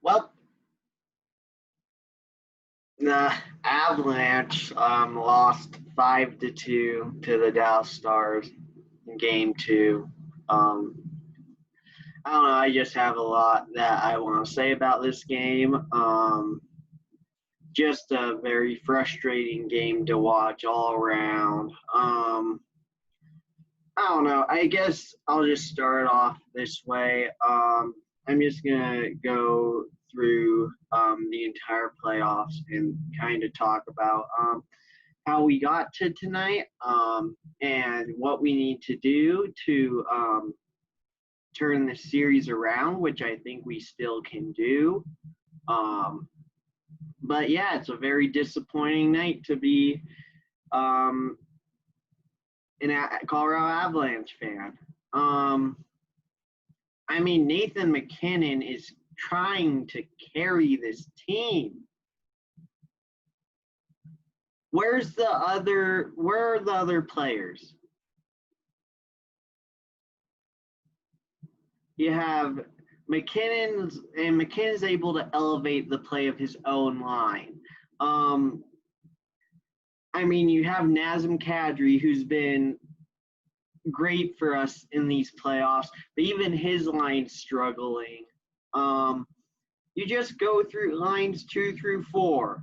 Well, the Avalanche lost 5-2 to the Dallas Stars in Game Two. Um, I don't know. I just have a lot that I want to say about this game. Just a very frustrating game to watch all around. I don't know. I guess I'll just start off this way. I'm just gonna go through the entire playoffs and kind of talk about how we got to tonight, and what we need to do to turn the series around, which I think we still can do. Um, but yeah, it's a very disappointing night to be um, an Colorado Avalanche fan. Um, I mean, Nathan McKinnon is trying to carry this team. Where are the other players? You have McKinnon's able to elevate the play of his own line. Um, I mean, you have Nazem Kadri, who's been great for us in these playoffs, but even his line's struggling. Um, you just go through lines 2 through 4.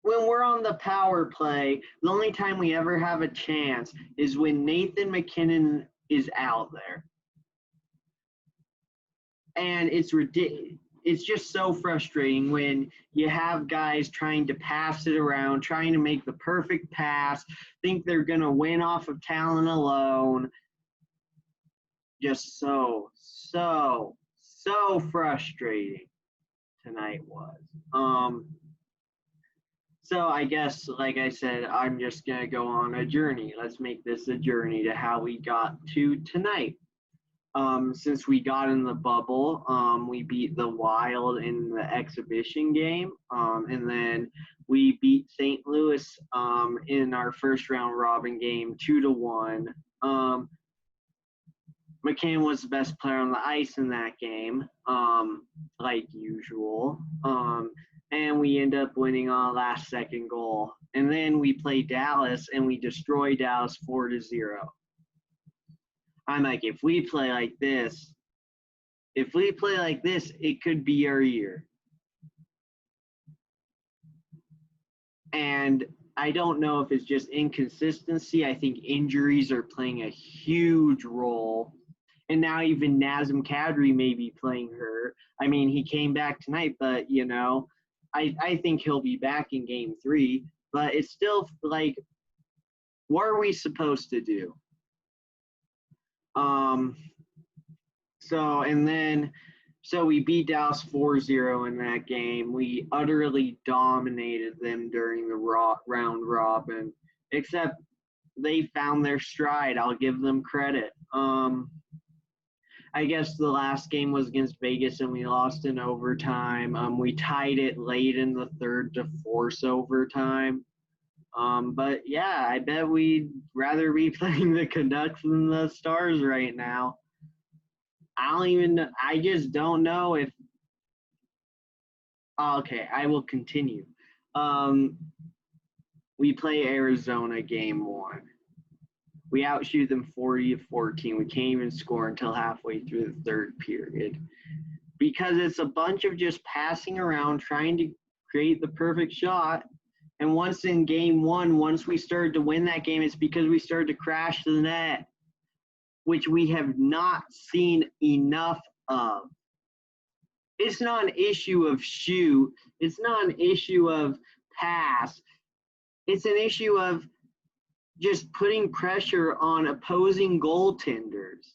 When we're on the power play, the only time we ever have a chance is when Nathan McKinnon is out there. And it's just so frustrating when you have guys trying to pass it around, trying to make the perfect pass, think they're going to win off of talent alone. Just so frustrating tonight was. So I guess, like I said, I'm just going to go on a journey. Let's make this a journey to how we got to tonight. Since we got in the bubble, we beat the Wild in the exhibition game, and then we beat St. Louis in our first round robin game 2-1. McCann was the best player on the ice in that game, like usual. And we end up winning on a last second goal. And then we play Dallas and we destroy Dallas 4-0. I'm like, if we play like this, it could be our year. And I don't know if it's just inconsistency. I think injuries are playing a huge role. And now even Nazem Kadri may be playing hurt. I mean, he came back tonight, but, I think he'll be back in game 3. But it's still like, what are we supposed to do? So we beat Dallas 4-0 in that game. We utterly dominated them during the round robin, except they found their stride. I'll give them credit. I guess the last game was against Vegas and we lost in overtime. We tied it late in the third to force overtime. But yeah, I bet we'd rather be playing the Canucks than the Stars right now. I just don't know if. Okay, I will continue. We play Arizona game 1. We outshoot them 40-14. We can't even score until halfway through the third period because it's a bunch of just passing around, trying to create the perfect shot. And once in game 1, once we started to win that game, it's because we started to crash the net, which we have not seen enough of. It's not an issue of shoot. It's not an issue of pass. It's an issue of just putting pressure on opposing goaltenders.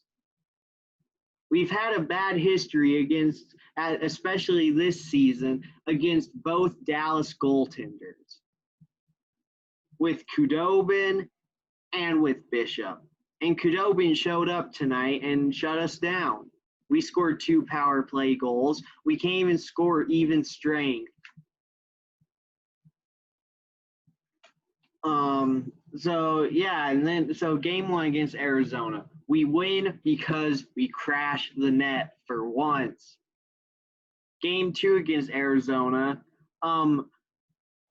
We've had a bad history against, especially this season, against both Dallas goaltenders, with Khudobin and with Bishop. And Khudobin showed up tonight and shut us down. We scored 2 power play goals. We can't even score even strength. So game 1 against Arizona, we win because we crash the net for once. Game 2 against Arizona,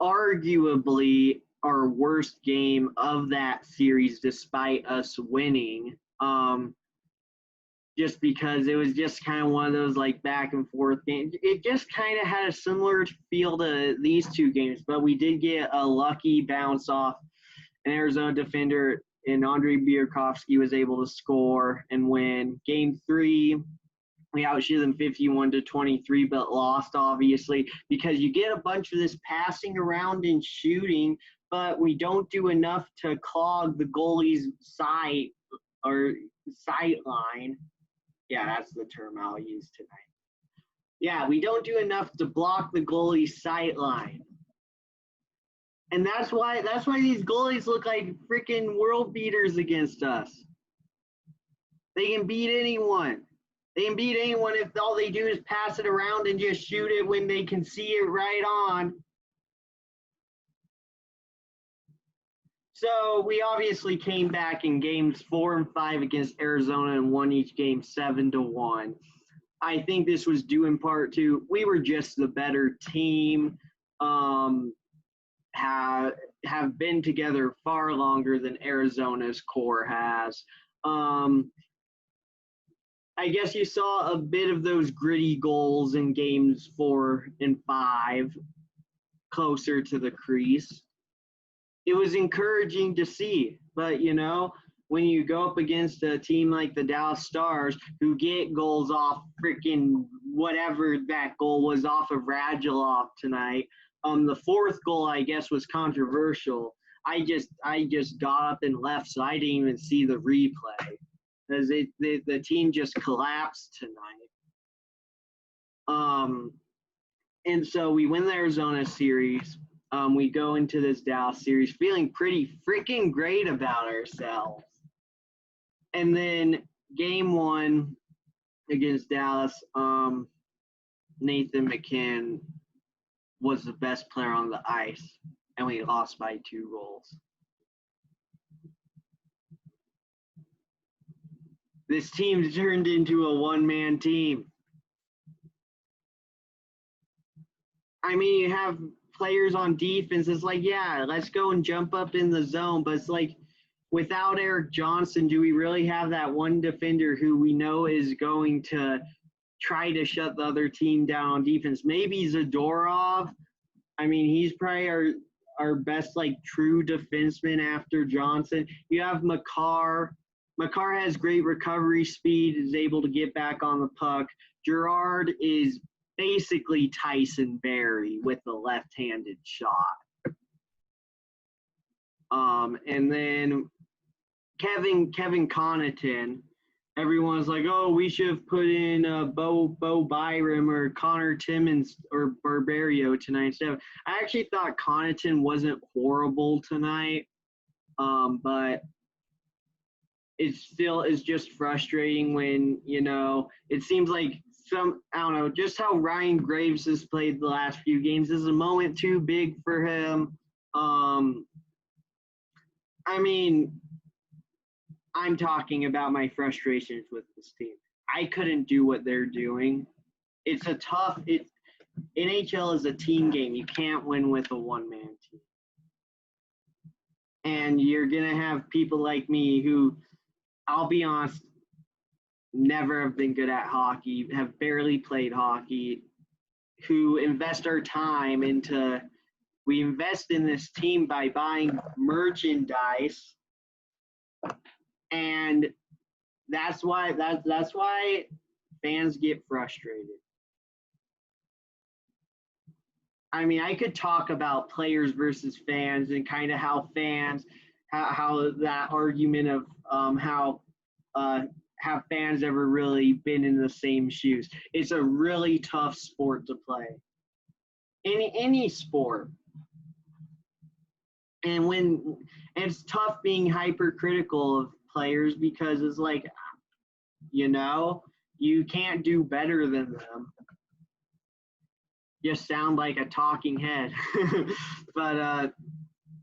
arguably our worst game of that series despite us winning. Just because it was just kind of one of those like back and forth games. It just kind of had a similar feel to these two games, but we did get a lucky bounce off an Arizona defender, and Andrei Burakovsky was able to score and win. Game 3, we outshot them 51-23, but lost obviously because you get a bunch of this passing around and shooting, but we don't do enough to clog the goalie's sight or sight line. Yeah, that's the term I'll use tonight. Yeah, we don't do enough to block the goalie's sight line. And that's why these goalies look like freaking world beaters against us. They can beat anyone. They can beat anyone if all they do is pass it around and just shoot it when they can see it right on. So we obviously came back in games 4 and 5 against Arizona and won each game 7-1. I think this was due in part to we were just the better team. Have been together far longer than Arizona's core has. I guess you saw a bit of those gritty goals in games 4 and 5 closer to the crease. It was encouraging to see, but when you go up against a team like the Dallas Stars who get goals off freaking whatever that goal was off of Radulov tonight, the fourth goal I guess was controversial. I just got up and left, so I didn't even see the replay because the team just collapsed tonight. And so we win the Arizona series. We go into this Dallas series feeling pretty freaking great about ourselves. And then game 1 against Dallas, Nathan McKinn was the best player on the ice, and we lost by 2 goals. This team turned into a one-man team. I mean, you have players on defense. It's like, yeah, let's go and jump up in the zone. But it's like, without Eric Johnson, do we really have that one defender who we know is going to try to shut the other team down on defense? Maybe Zadorov. I mean, he's probably our best, like, true defenseman after Johnson. You have Makar. Makar has great recovery speed, is able to get back on the puck. Girard is basically Tyson Berry with the left-handed shot. And then Kevin Connaughton, everyone's like, oh, we should have put in Bo Byram or Connor Timmins or Barberio tonight instead. I actually thought Connaughton wasn't horrible tonight, but it still is just frustrating when, it seems like I don't know, just how Ryan Graves has played the last few games is a moment too big for him. I mean, I'm talking about my frustrations with this team. I couldn't do what they're doing. It's a tough – NHL is a team game. You can't win with a one-man team. And you're going to have people like me who, I'll be honest, never have been good at hockey, have barely played hockey, who invest our time into – we invest in this team by buying merchandise, and that's why fans get frustrated. I mean, I could talk about players versus fans and kind of how that argument of have fans ever really been in the same shoes. It's a really tough sport to play. Any sport. And it's tough being hypercritical of players because it's like, you can't do better than them. Just sound like a talking head. But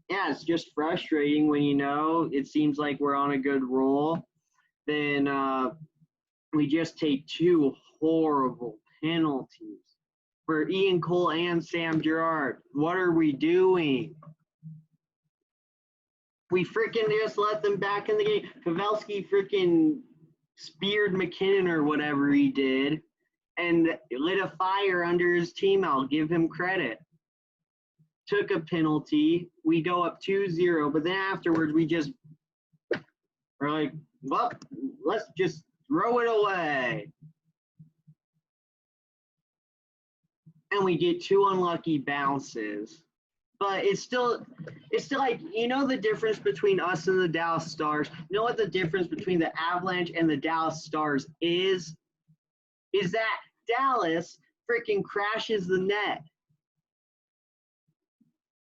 yeah, it's just frustrating when it seems like we're on a good roll. Then we just take 2 horrible penalties. for Ian Cole and Sam Girard. What are we doing? We freaking just let them back in the game. Pavelski freaking speared McKinnon or whatever he did and lit a fire under his team. I'll give him credit. Took a penalty. We go up 2-0, but then afterwards we're like, well, let's just throw it away. And we get 2 unlucky bounces. But it's still like, you know the difference between us and the Dallas Stars? You know what the difference between the Avalanche and the Dallas Stars is? Is that Dallas freaking crashes the net.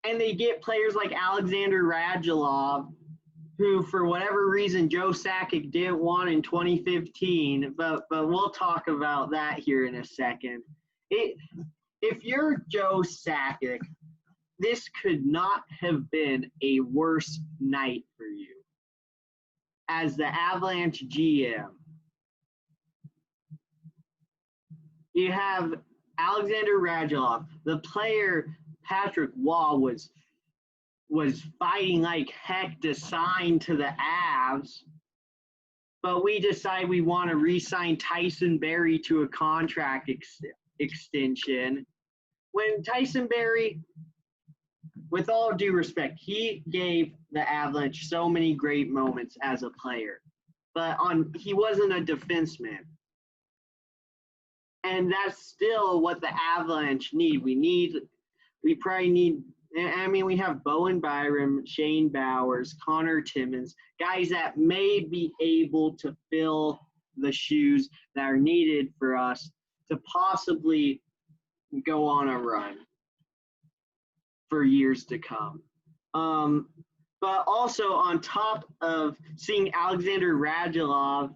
And they get players like Alexander Radulov, who for whatever reason Joe Sakic didn't want in 2015, but we'll talk about that here in a second. If you're Joe Sakic, this could not have been a worse night for you as the Avalanche GM. You have Alexander Radulov, the player Patrick Waugh was fighting like heck to sign to the Avs, but we decide we want to re-sign Tyson Barrie to a contract extension. When Tyson Barrie, with all due respect, he gave the Avalanche so many great moments as a player, but he wasn't a defenseman. And that's still what the Avalanche need. We probably need, I mean, we have Bowen Byram, Shane Bowers, Connor Timmins, guys that may be able to fill the shoes that are needed for us to possibly go on a run for years to come. But also on top of seeing Alexander Radulov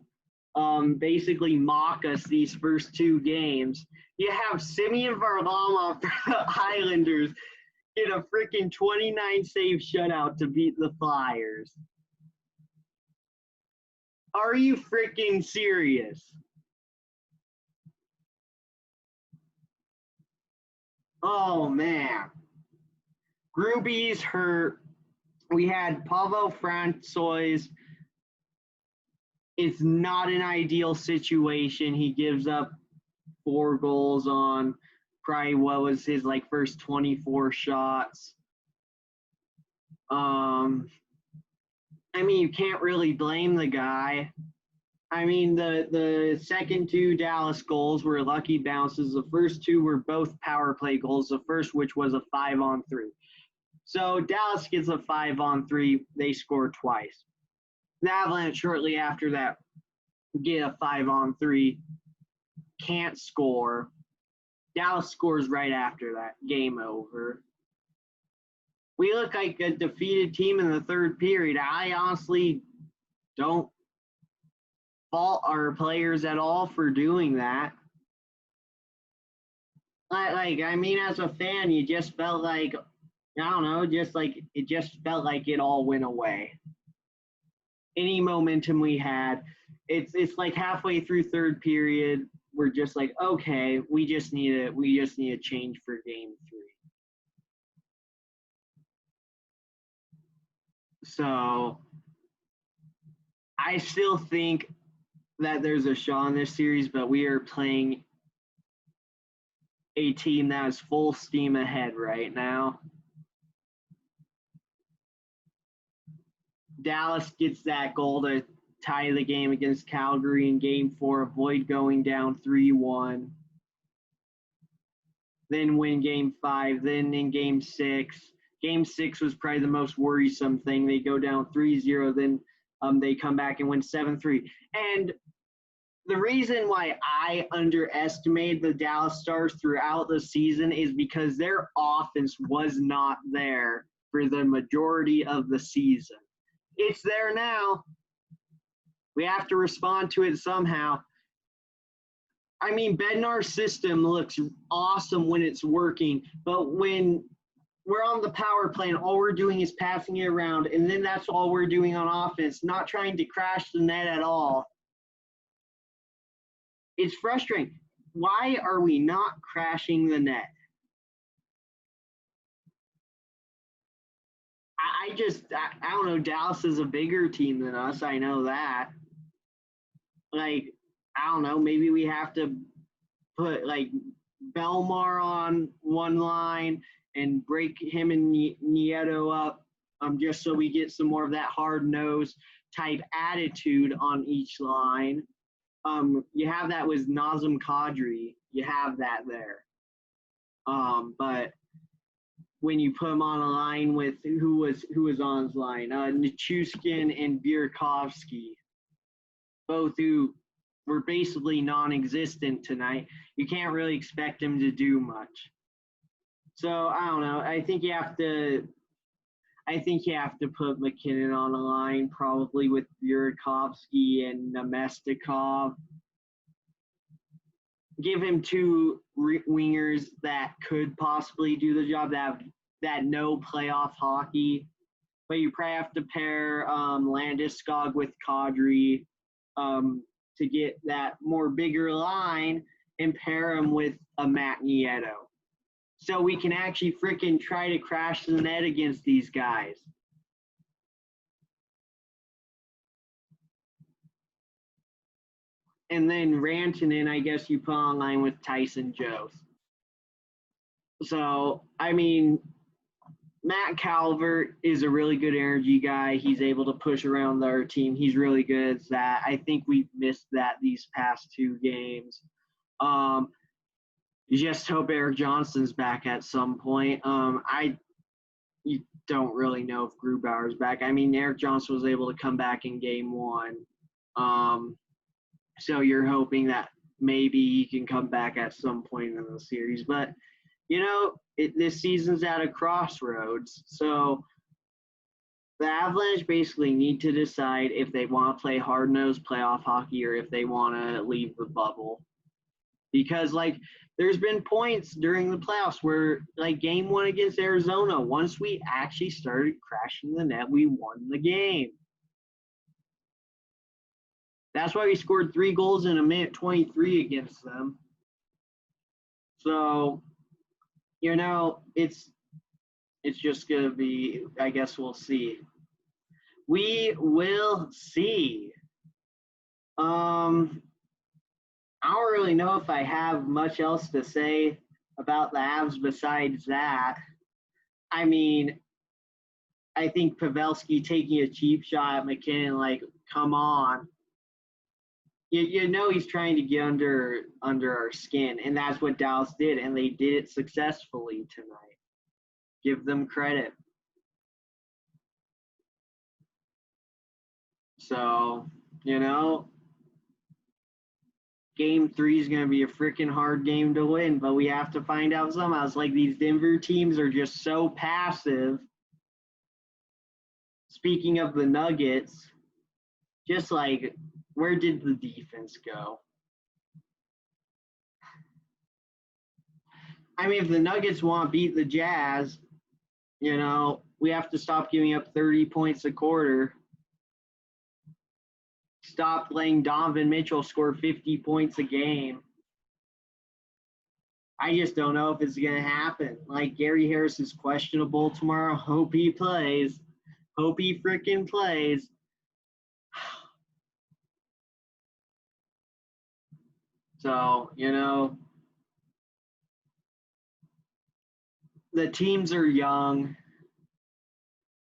basically mock us these first 2 games, you have Semyon Varlamov for the Islanders get a freaking 29-save shutout to beat the Flyers. Are you freaking serious? Oh, man. Gruby's hurt. We had Pavel Francois. It's not an ideal situation. He gives up 4 goals on probably what was his first 24 shots. I mean, you can't really blame the guy. I mean, the second 2 Dallas goals were lucky bounces. The first 2 were both power play goals. The first, which was a 5-on-3. So Dallas gets a 5-on-3. They score twice. The Avalanche shortly after that get a 5-on-3. Can't score. Dallas scores right after that. Game over. We look like a defeated team in the third period. I honestly don't fault our players at all for doing that. I mean, as a fan, you just felt like, I don't know, it just felt like it all went away. Any momentum we had, it's like halfway through third period, we're just like, okay, we just need a change for game 3. So I still think that there's a shot in this series, but we are playing a team that is full steam ahead right now. Dallas gets that goal to tie the game against Calgary in game 4, avoid going down 3-1. Then win game 5, then in game 6. Game 6 was probably the most worrisome thing. They go down 3-0, then they come back and win 7-3. And the reason why I underestimated the Dallas Stars throughout the season is because their offense was not there for the majority of the season. It's there now. We have to respond to it somehow. I mean, Bednar's system looks awesome when it's working, but when we're on the power play and all we're doing is passing it around, and then that's all we're doing on offense, not trying to crash the net at all, it's frustrating. why are we not crashing the net? I don't know. Dallas is a bigger team than us. I know that. Like, I don't know. Maybe we have to put like Belmar on one line and break him and Nieto up, just so we get some more of that hard nosed type attitude on each line. You have that with Nazem Kadri. You have that there. But when you put him on a line with who was on his line, Nichushkin and Burakovsky, both who were basically non-existent tonight. You can't really expect him to do much. So I don't know. I think you have to put McKinnon on a line, probably with Burakovsky and Nemestikov. Give him two wingers that could possibly do the job, that know playoff hockey. But you probably have to pair Landeskog with Kadri to get that more bigger line, and pair him with a Matt Nieto. So we can actually freaking try to crash the net against these guys. And then Rantanen, I guess you put online with Tyson Jost. So, I mean, Matt Calvert is a really good energy guy. He's able to push around our team. He's really good at that. I think we've missed that these past two games. You just hope Eric Johnson's back at some point. You don't really know if Grubauer's back. I mean, Eric Johnson was able to come back in game one. So you're hoping that maybe he can come back at some point in the series. But, this season's at a crossroads. So the Avalanche basically need to decide if they want to play hard-nosed playoff hockey or if they want to leave the bubble. Because, there's been points during the playoffs where, game one against Arizona, once we actually started crashing the net, we won the game. That's why we scored 3 goals in a minute 23 against them. So, it's just going to be, I guess we'll see. We will see. I don't really know if I have much else to say about the Avs besides that. I mean, I think Pavelski taking a cheap shot at McKinnon, come on. He's trying to get under our skin, and that's what Dallas did, and they did it successfully tonight. Give them credit. So, Game 3 is going to be a freaking hard game to win, but we have to find out somehow. It's like these Denver teams are just so passive. Speaking of the Nuggets, just where did the defense go? I mean, if the Nuggets want to beat the Jazz, we have to stop giving up 30 points a quarter. Stop letting Donovan Mitchell score 50 points a game. I just don't know if it's going to happen. Gary Harris is questionable tomorrow. Hope he plays. Hope he freaking plays. So, the teams are young.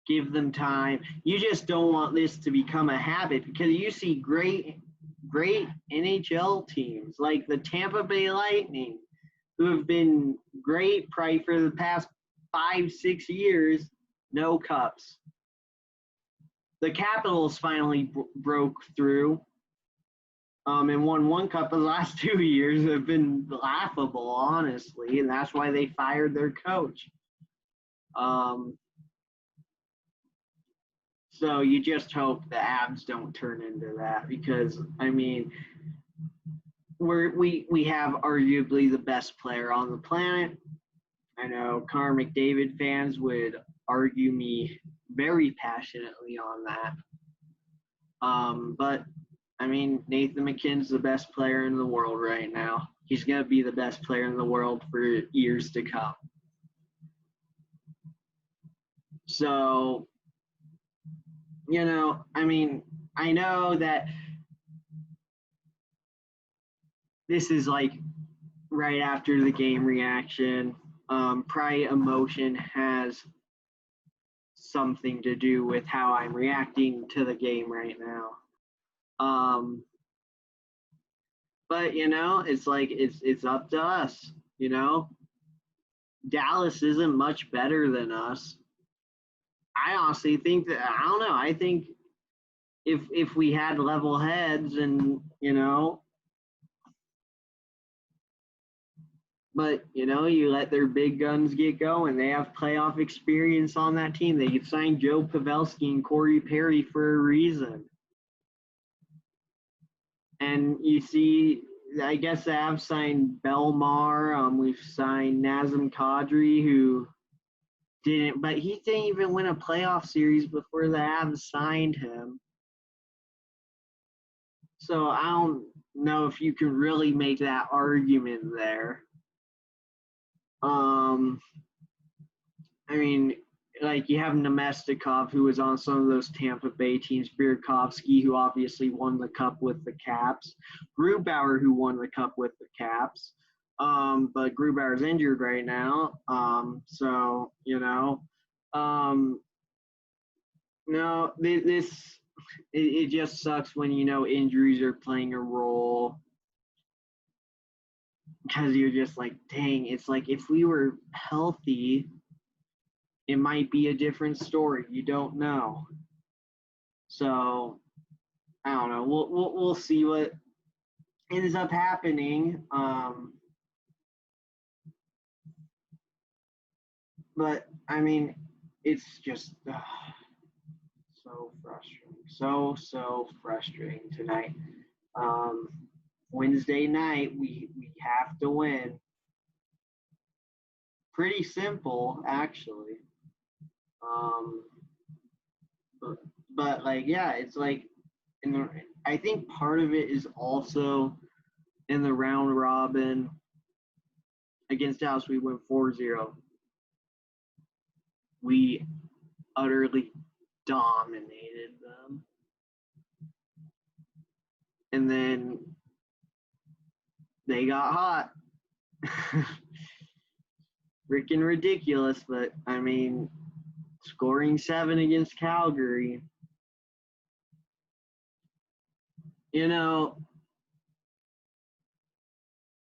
Give them time. You just don't want this to become a habit, because you see great NHL teams like the Tampa Bay Lightning, who have been great probably for the past 5-6 years, no cups. The Capitals finally broke through and won 1 cup in the last 2 years. Have been laughable, honestly, and that's why they fired their coach. So you just hope the Avs don't turn into that, because, I mean, we have arguably the best player on the planet. I know Connor McDavid fans would argue me very passionately on that. But, I mean, Nathan McKinnon's the best player in the world right now. he's going to be the best player in the world for years to come. So, I mean, I know that this is like right after the game reaction. Probably emotion has something to do with how I'm reacting to the game right now. But it's like it's up to us. Dallas isn't much better than us. I honestly think that I don't know. I think if we had level heads and but you let their big guns get going. They have playoff experience on that team. They signed Joe Pavelski and Corey Perry for a reason. And you see, I guess they have signed Belmar. We've signed Nazem Kadri, who didn't, but he didn't even win a playoff series before the Avs signed him. So I don't know if you can really make that argument there. I mean, like you have Nemestikov, who was on some of those Tampa Bay teams, Burakovsky, who obviously won the cup with the Caps, Grubauer, who won the cup with the Caps, but Grubauer's injured right now. So no, it just sucks when injuries are playing a role. Because you're just like, dang, it's like if we were healthy, it might be a different story. You don't know. So I don't know. We'll see what ends up happening. But I mean, it's just so frustrating. So frustrating tonight. Wednesday night, we have to win. Pretty simple, actually. But like, yeah, it's like, I think part of it is also in the round robin against Dallas, we went 4-0. We utterly dominated them. And then they got hot. Freaking ridiculous, but I mean, scoring 7 against Calgary.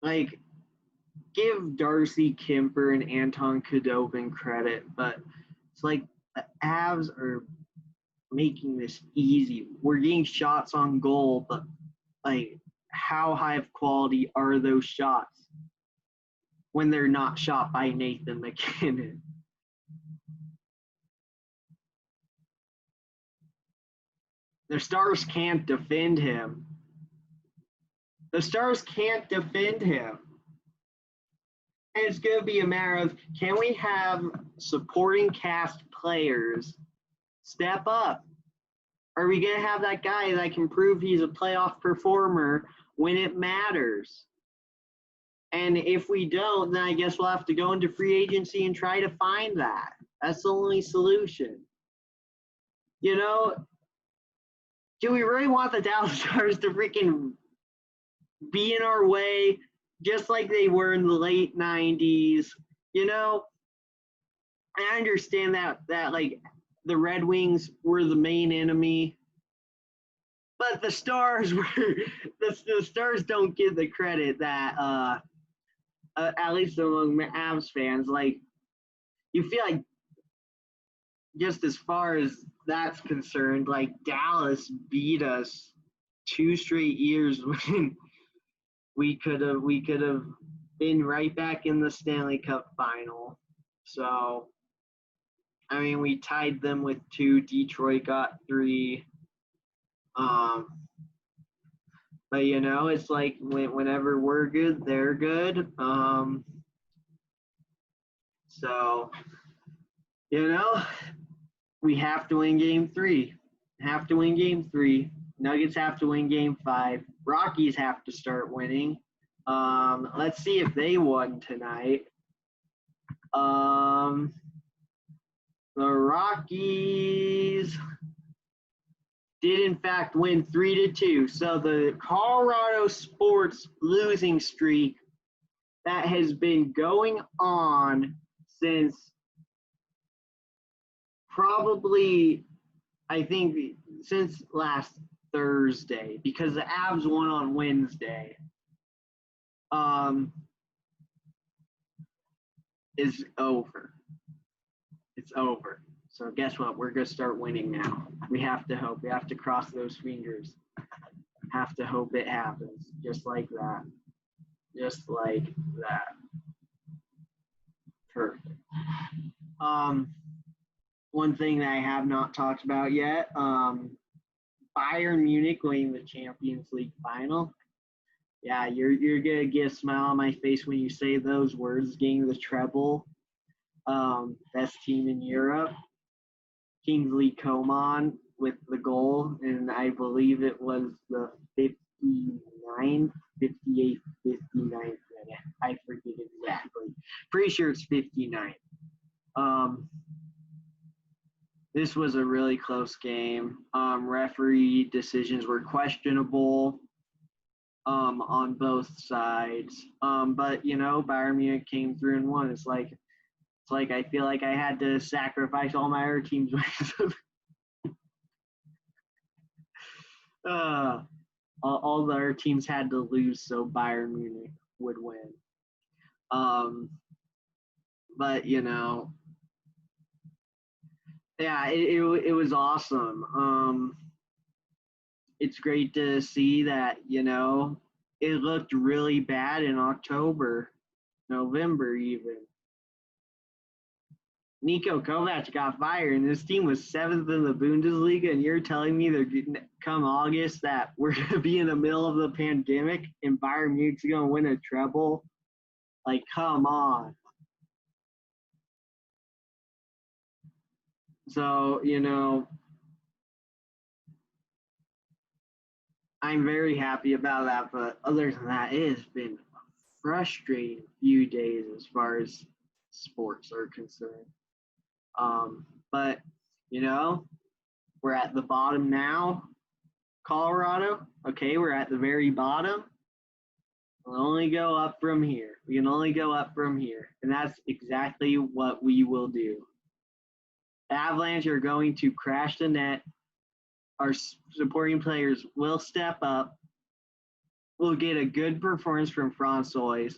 Like, give Darcy Kemper and Anton Khudobin credit, but it's like the Avs are making this easy. We're getting shots on goal, but like, how high of quality are those shots when they're not shot by Nathan MacKinnon? The Stars can't defend him. The Stars can't defend him. And it's going to be a matter of, can we have supporting cast players step up? Are we going to have that guy that can prove he's a playoff performer when it matters? And if we don't, then I guess we'll have to go into free agency and try to find that. That's the only solution. Do we really want the Dallas Stars to freaking be in our way just like they were in the late 90s? I understand that like the Red Wings were the main enemy, but the Stars were the Stars don't get the credit that at least among Avs fans. Like, you feel like, just as far as that's concerned, like Dallas beat us 2 straight years when we could have been right back in the Stanley Cup final. So, I mean, we tied them with 2. Detroit got 3. But it's like whenever we're good, they're good. So, we have to win game 3. Have to win game 3. Nuggets have to win game 5. Rockies have to start winning. Let's see if they won tonight. The Rockies did in fact win 3-2. So the Colorado sports losing streak that has been going on since probably, I think, since last Thursday, because the Avs won on Wednesday, is over. It's over. So guess what? We're going to start winning now. We have to hope. We have to cross those fingers. Have to hope it happens. Just like that. Just like that. Perfect. One thing that I have not talked about yet, Bayern Munich winning the Champions League final. Yeah, you're gonna get a smile on my face when you say those words. Getting the treble, best team in Europe. Kingsley Coman with the goal, and I believe it was the 58th, 59th minute. I forget exactly. Pretty sure it's 59. This was a really close game. Referee decisions were questionable on both sides. But Bayern Munich came through and won. It's like I feel like I had to sacrifice all my other teams. All the other teams had to lose so Bayern Munich would win. But yeah, it was awesome. It's great to see that it looked really bad in October, November even. Niko Kovac got fired, and this team was 7th in the Bundesliga, and you're telling me they're getting, come August that we're going to be in the middle of the pandemic and Bayern Munich's going to win a treble? Like, come on. So, I'm very happy about that, but other than that, it has been a frustrating few days as far as sports are concerned. But we're at the bottom now. Colorado, okay, we're at the very bottom. We'll only go up from here. We can only go up from here, and that's exactly what we will do. The Avalanche are going to crash the net. Our supporting players will step up. We'll get a good performance from Francois.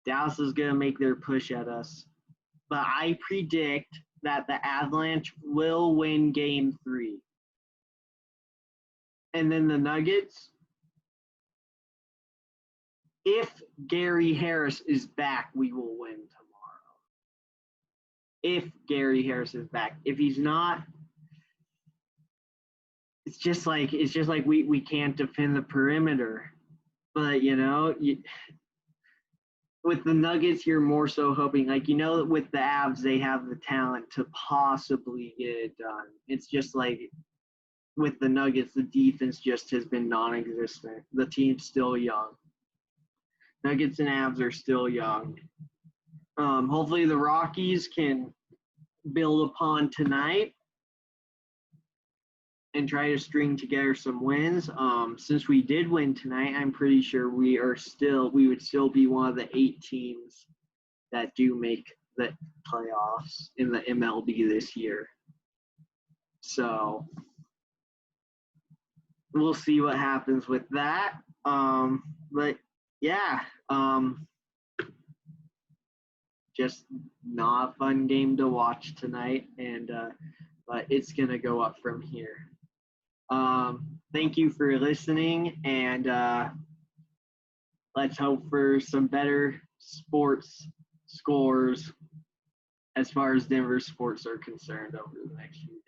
Dallas is going to make their push at us. But I predict that the Avalanche will win Game 3. And then the Nuggets, if Gary Harris is back, we will win tomorrow. If Gary Harris is back. If he's not, it's just like we can't defend the perimeter. But with the Nuggets, you're more so hoping, with the Avs, they have the talent to possibly get it done. It's just like with the Nuggets, the defense just has been non-existent. The team's still young. Nuggets and Avs are still young. Hopefully the Rockies can build upon tonight and try to string together some wins. Since we did win tonight, I'm pretty sure we would still be one of the 8 teams that do make the playoffs in the MLB this year. So we'll see what happens with that. But yeah, just not a fun game to watch tonight, and but it's gonna go up from here. Thank you for listening, and let's hope for some better sports scores as far as Denver sports are concerned over the next few days.